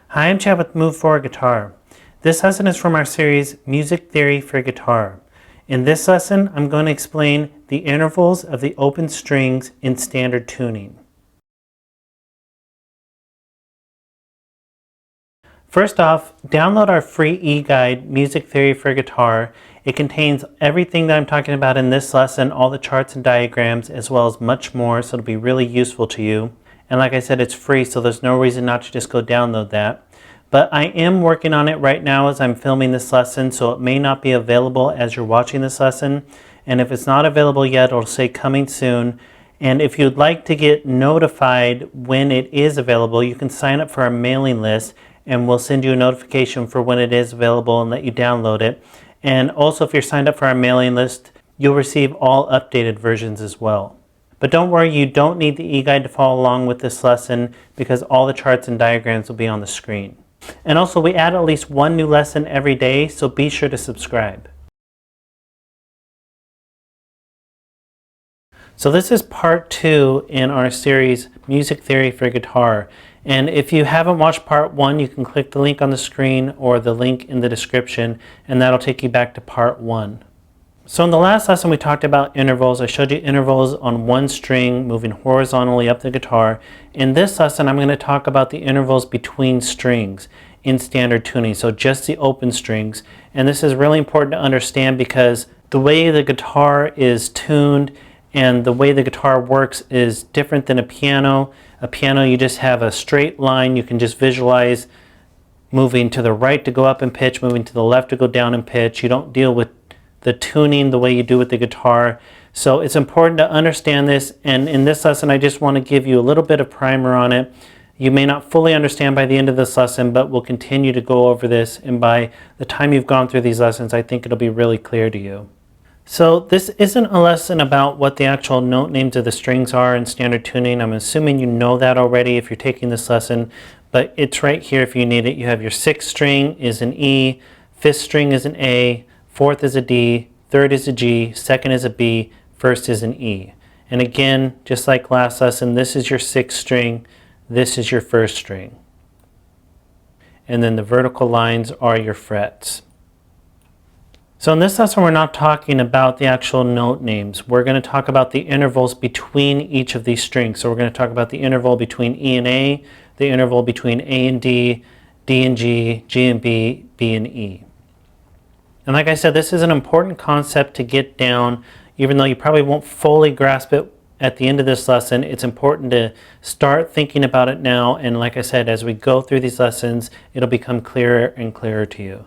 Hi, I'm Chad with Move Forward Guitar. This lesson is from our series Music Theory for Guitar. In this lesson, I'm going to explain the intervals of the open strings in standard tuning. First off, download our free e-guide, Music Theory for Guitar. It contains everything that I'm talking about in this lesson, all the charts and diagrams, as well as much more, so it'll be really useful to you. And like I said, it's free, so there's no reason not to just go download that. But I am working on it right now as I'm filming this lesson, so it may not be available as you're watching this lesson. And if it's not available yet, it'll say coming soon. And if you'd like to get notified when it is available, you can sign up for our mailing list, and we'll send you a notification for when it is available and let you download it. And also, if you're signed up for our mailing list, you'll receive all updated versions as well. But don't worry, you don't need the e-guide to follow along with this lesson because all the charts and diagrams will be on the screen. And also, we add at least one new lesson every day, so be sure to subscribe. So this is part 2 in our series, Music Theory for Guitar. And if you haven't watched part 1, you can click the link on the screen or the link in the description, and that'll take you back to part 1. So in the last lesson, we talked about intervals. I showed you intervals on one string moving horizontally up the guitar. In this lesson, I'm going to talk about the intervals between strings in standard tuning, so just the open strings. And this is really important to understand because the way the guitar is tuned and the way the guitar works is different than a piano. A piano, you just have a straight line. You can just visualize moving to the right to go up in pitch, moving to the left to go down in pitch. You don't deal with the tuning the way you do with the guitar. So it's important to understand this, and in this lesson I just want to give you a little bit of primer on it. You may not fully understand by the end of this lesson, but we'll continue to go over this, and by the time you've gone through these lessons, I think it'll be really clear to you. So this isn't a lesson about what the actual note names of the strings are in standard tuning. I'm assuming you know that already if you're taking this lesson, but it's right here if you need it. You have your 6th string is an E, 5th string is an A, 4th is a D, 3rd is a G, 2nd is a B, 1st is an E. And again, just like last lesson, this is your 6th string, this is your 1st string. And then the vertical lines are your frets. So in this lesson, we're not talking about the actual note names. We're going to talk about the intervals between each of these strings. So we're going to talk about the interval between E and A, the interval between A and D, D and G, G and B, B and E. And like I said, this is an important concept to get down. Even though you probably won't fully grasp it at the end of this lesson, it's important to start thinking about it now. And like I said, as we go through these lessons, it'll become clearer and clearer to you.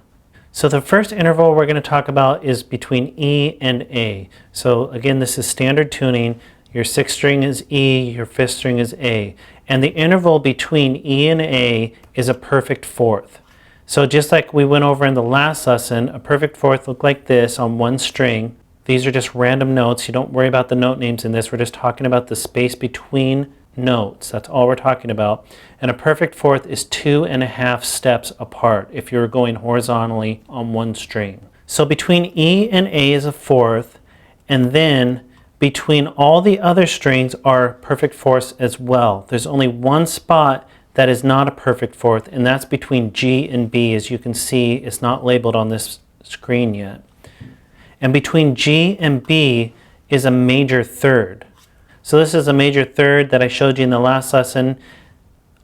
So the first interval we're going to talk about is between E and A. So again, this is standard tuning. Your 6th string is E, your 5th string is A. And the interval between E and A is a perfect fourth. So just like we went over in the last lesson, a perfect fourth looked like this on one string. These are just random notes. You don't worry about the note names in this. We're just talking about the space between notes. That's all we're talking about. And a perfect fourth is 2.5 steps apart if you're going horizontally on one string. So between E and A is a fourth, and then between all the other strings are perfect fourths as well. There's only one spot that is not a perfect fourth, and that's between G and B. As you can see, it's not labeled on this screen yet. And between G and B is a major third. So this is a major third that I showed you in the last lesson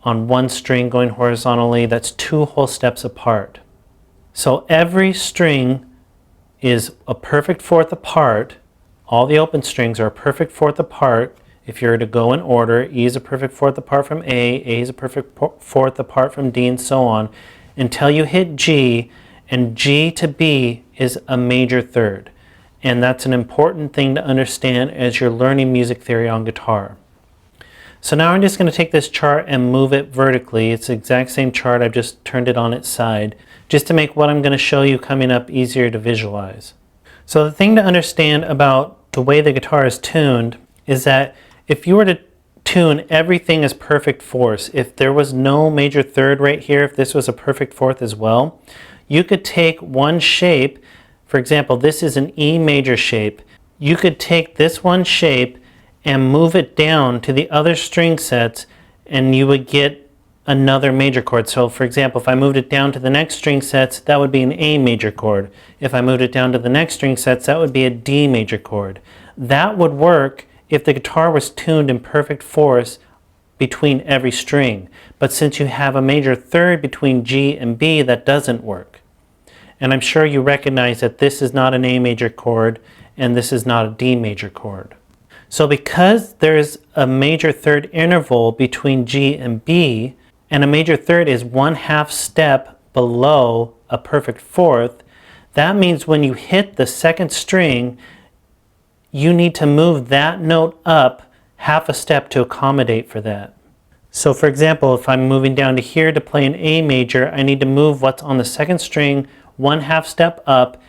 on one string going horizontally. That's 2 whole steps apart. So every string is a perfect fourth apart. All the open strings are a perfect fourth apart. If you were to go in order, E is a perfect fourth apart from A is a perfect fourth apart from D, and so on, until you hit G, and G to B is a major third. And that's an important thing to understand as you're learning music theory on guitar. So now I'm just going to take this chart and move it vertically. It's the exact same chart, I've just turned it on its side, just to make what I'm going to show you coming up easier to visualize. So the thing to understand about the way the guitar is tuned is that if you were to tune everything as perfect fourths, if there was no major third right here, if this was a perfect fourth as well, you could take one shape. For example, this is an E major shape. You could take this one shape and move it down to the other string sets, and you would get another major chord. So for example, if I moved it down to the next string sets, that would be an A major chord. If I moved it down to the next string sets, that would be a D major chord. That would work if the guitar was tuned in perfect fourths between every string. But since you have a major third between G and B, that doesn't work. And I'm sure you recognize that this is not an A major chord and this is not a D major chord. So because there's a major third interval between G and B, and a major third is 1/2 step below a perfect fourth, that means when you hit the second string, you need to move that note up 1/2 step to accommodate for that. So for example, if I'm moving down to here to play an A major, I need to move what's on the second string 1/2 step up,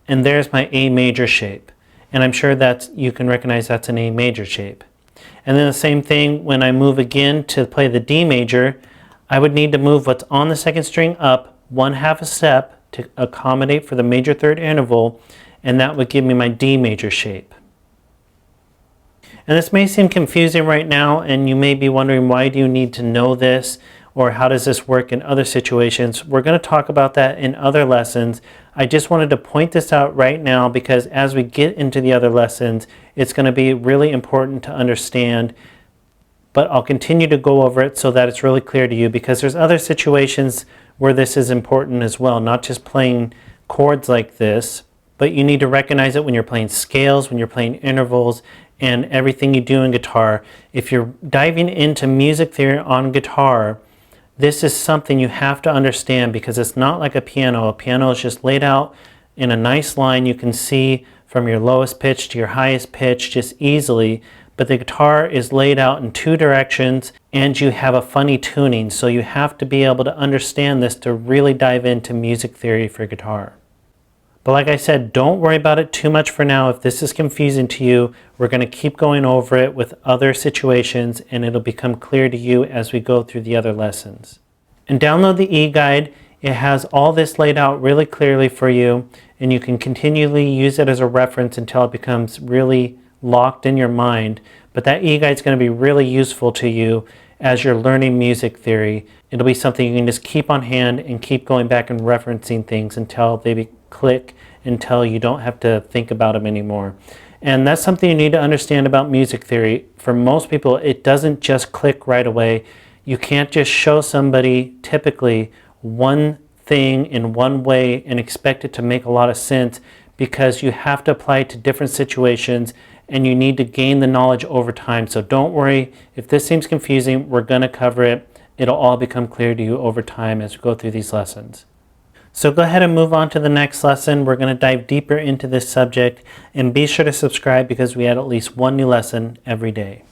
and there's my A major shape. And I'm sure that you can recognize that's an A major shape. And then the same thing when I move again to play the D major, I would need to move what's on the second string up 1/2 step to accommodate for the major third interval, and that would give me my D major shape. And this may seem confusing right now, and you may be wondering, why do you need to know this, or how does this work in other situations? We're going to talk about that in other lessons. I just wanted to point this out right now because as we get into the other lessons, it's going to be really important to understand, but I'll continue to go over it so that it's really clear to you, because there's other situations where this is important as well, not just playing chords like this, but you need to recognize it when you're playing scales, when you're playing intervals, and everything you do in guitar. If you're diving into music theory on guitar, this is something you have to understand, because it's not like a piano. A piano is just laid out in a nice line. You can see from your lowest pitch to your highest pitch just easily, but the guitar is laid out in 2 directions, and you have a funny tuning. So you have to be able to understand this to really dive into music theory for guitar. But like I said, don't worry about it too much for now. If this is confusing to you, we're going to keep going over it with other situations, and it'll become clear to you as we go through the other lessons. And download the e-guide. It has all this laid out really clearly for you, and you can continually use it as a reference until it becomes really locked in your mind. But that e-guide is going to be really useful to you as you're learning music theory. It'll be something you can just keep on hand and keep going back and referencing things until they click, until you don't have to think about them anymore. And that's something you need to understand about music theory. For most people, it doesn't just click right away. You can't just show somebody typically one thing in one way and expect it to make a lot of sense, because you have to apply it to different situations and you need to gain the knowledge over time. So don't worry if this seems confusing. We're going to cover it. It'll all become clear to you over time as we go through these lessons. So go ahead and move on to the next lesson. We're going to dive deeper into this subject, and be sure to subscribe because we add at least one new lesson every day.